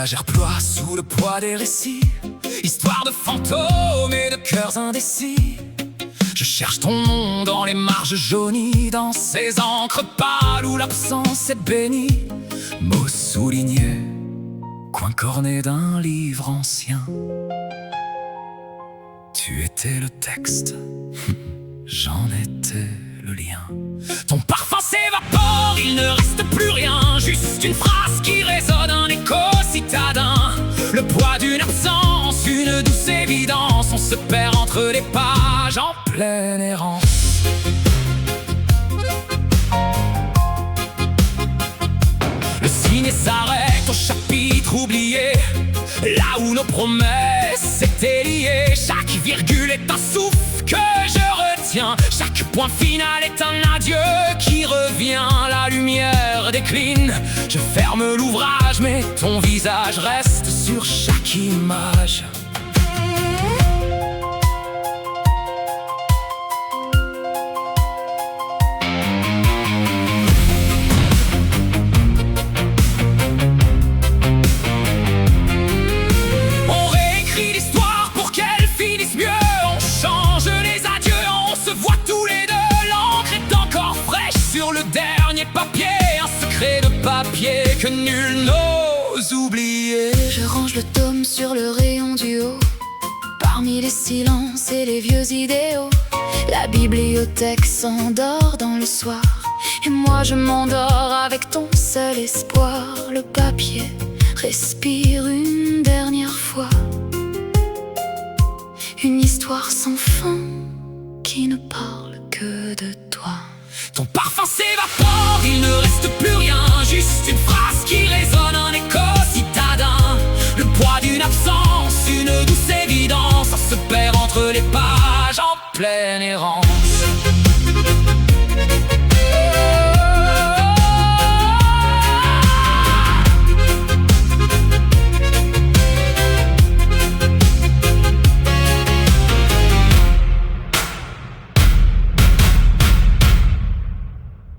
L'étagère ploie sous le poids des récits, histoire de fantômes et de cœurs indécis. Je cherche ton nom dans les marges jaunies, dans ces encres pâles où l'absence est bénie. Mots soulignés, coin corné d'un livre ancien. Tu étais le texte, j'en étais le lien. Ton parfum s'évapore, il ne reste plus rien, juste une phrase qui résonne, un écho citadin. Le poids d'une absence, une douce évidence, on se perd entre les pages en pleine errance. Le ciné s'arrête au chapitre oublié, là où nos promesses étaient liées. Chaque virgule est un souffle que je retiens, chaque point final est un adieu qui revient. La lumière décline, je ferme l'ouvrage, mais ton visage reste sur chaque image. Papier que nul n'ose oublier. Je range le tome sur le rayon du haut, parmi les silences et les vieux idéaux. La bibliothèque s'endort dans le soir, et moi je m'endors avec ton seul espoir. Le papier respire une dernière fois, une histoire sans fin qui ne parle que de toi. Ton parfum s'évapore, il ne reste plus rien, juste une phrase qui résonne, un écho citadin. Le poids d'une absence, une douce évidence, on se perd entre les pages en pleine errance.